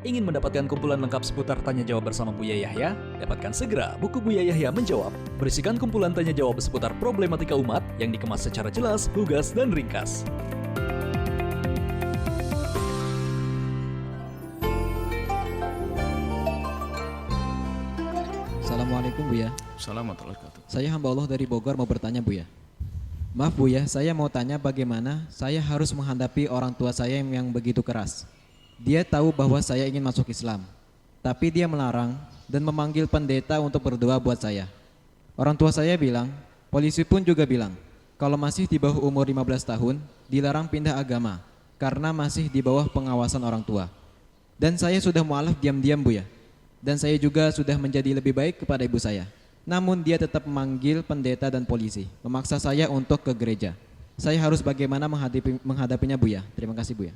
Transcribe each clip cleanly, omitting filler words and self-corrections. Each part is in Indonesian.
Ingin mendapatkan kumpulan lengkap seputar Tanya Jawab bersama Buya Yahya? Dapatkan segera buku Buya Yahya Menjawab. Berisikan kumpulan tanya jawab seputar problematika umat yang dikemas secara jelas, lugas, dan ringkas. Assalamualaikum Buya. Assalamualaikum warahmatullahi wabarakatuh. Saya hamba Allah dari Bogor mau bertanya Buya. Maaf Buya, saya mau tanya bagaimana saya harus menghadapi orang tua saya yang begitu keras. Dia tahu bahwa saya ingin masuk Islam, tapi dia melarang dan memanggil pendeta untuk berdoa buat saya. Orang tua saya bilang, polisi pun juga bilang, kalau masih di bawah umur 15 tahun, dilarang pindah agama karena masih di bawah pengawasan orang tua. Dan saya sudah mualaf diam-diam Buya. Dan saya juga sudah menjadi lebih baik kepada ibu saya. Namun dia tetap memanggil pendeta dan polisi, memaksa saya untuk ke gereja. Saya harus bagaimana menghadapinya Buya? Terima kasih Buya.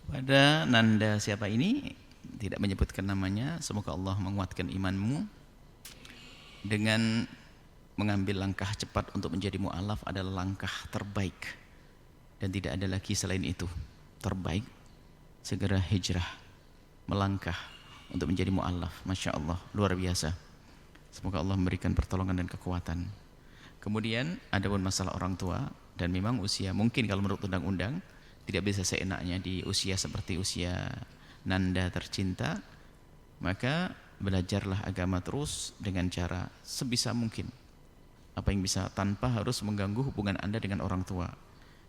Pada Nanda siapa ini, tidak menyebutkan namanya, semoga Allah menguatkan imanmu. Dengan mengambil langkah cepat untuk menjadi mu'alaf adalah langkah terbaik. Dan tidak ada lagi selain itu. Terbaik, segera hijrah, melangkah untuk menjadi mu'alaf. Masya Allah, luar biasa. Semoga Allah memberikan pertolongan dan kekuatan. Kemudian ada pun masalah orang tua, dan memang usia, mungkin kalau menurut undang-undang tidak bisa seenaknya di usia seperti usia Nanda tercinta, maka belajarlah agama terus dengan cara sebisa mungkin. Apa yang bisa tanpa harus mengganggu hubungan Anda dengan orang tua.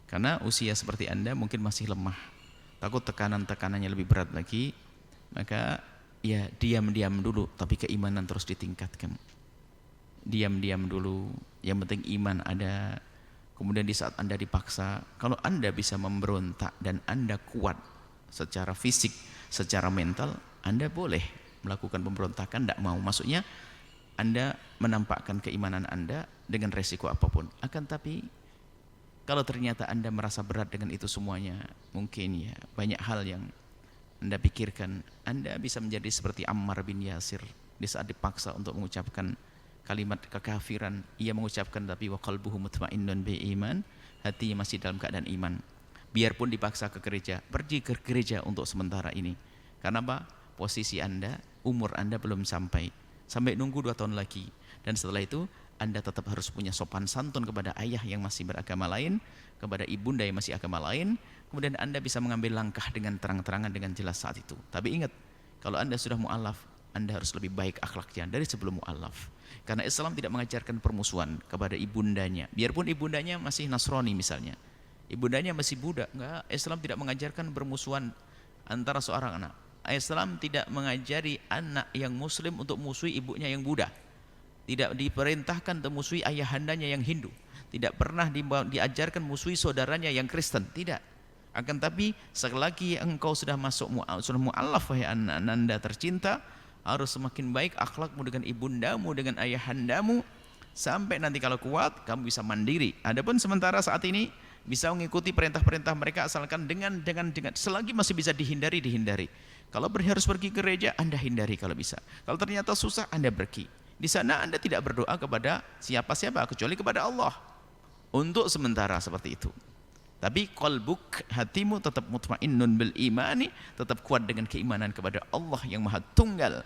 Karena usia seperti Anda mungkin masih lemah, takut tekanan-tekanannya lebih berat lagi, maka ya diam-diam dulu, tapi keimanan terus ditingkatkan. Diam-diam dulu, yang penting iman ada. Kemudian di saat Anda dipaksa, kalau Anda bisa memberontak dan Anda kuat secara fisik, secara mental, Anda boleh melakukan pemberontakan, tidak mau. Maksudnya Anda menampakkan keimanan Anda dengan resiko apapun. Akan tapi kalau ternyata Anda merasa berat dengan itu semuanya, mungkin ya banyak hal yang Anda pikirkan, Anda bisa menjadi seperti Ammar bin Yasir di saat dipaksa untuk mengucapkan kalimat kekafiran. Ia mengucapkan tapi wa qalbuhu mutmainnun bil iman, hatinya masih dalam keadaan iman. Biarpun dipaksa ke gereja, pergi ke gereja untuk sementara ini. Karena apa? Posisi Anda, umur Anda belum sampai nunggu 2 tahun lagi. Dan setelah itu Anda tetap harus punya sopan santun kepada ayah yang masih beragama lain, kepada ibunda yang masih agama lain. Kemudian Anda bisa mengambil langkah dengan terang-terangan, dengan jelas saat itu. Tapi ingat, kalau Anda sudah mu'alaf, Anda harus lebih baik akhlaknya dari sebelum mu'alaf. Karena Islam tidak mengajarkan permusuhan kepada ibundanya. Biarpun ibundanya masih Nasrani misalnya, ibundanya masih Buddha, enggak, Islam tidak mengajarkan permusuhan antara seorang anak. Islam tidak mengajari anak yang muslim untuk musuhi ibunya yang Buddha. Tidak diperintahkan untuk musuhi ayahandanya yang Hindu. Tidak pernah diajarkan musuhi saudaranya yang Kristen, tidak. Akan tapi sekali lagi engkau sudah mu'alaf, wahai Nanda tercinta, harus semakin baik akhlakmu dengan ibundamu, dengan ayahandamu, sampai nanti kalau kuat kamu bisa mandiri. Adapun sementara saat ini bisa mengikuti perintah-perintah mereka asalkan dengan selagi masih bisa dihindari. Kalau harus pergi ke gereja, Anda hindari kalau bisa. Kalau ternyata susah, Anda pergi. Di sana Anda tidak berdoa kepada siapa-siapa kecuali kepada Allah. Untuk sementara seperti itu. Tapi qalbuk, hatimu tetap mutmainnun bil imani, tetap kuat dengan keimanan kepada Allah yang Maha Tunggal.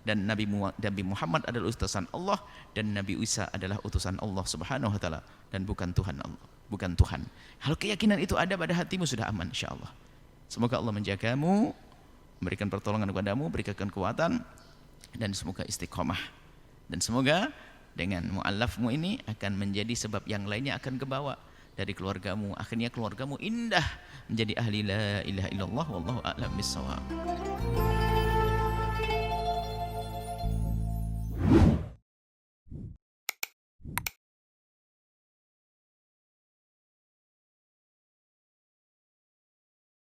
Dan Nabi Muhammad adalah utusan Allah, dan Nabi Isa adalah utusan Allah Subhanahu wa taala, dan bukan Tuhan Allah, bukan Tuhan. Hal keyakinan itu ada pada hatimu, sudah aman insyaallah. Semoga Allah menjagamu, memberikan pertolongan kepadamu, berikan kekuatan, dan semoga istiqomah. Dan semoga dengan mu'alafmu ini akan menjadi sebab yang lainnya akan kebawa dari keluargamu. Akhirnya keluargamu indah menjadi ahli la ilaha illallah, wallahu a'lam bissawab.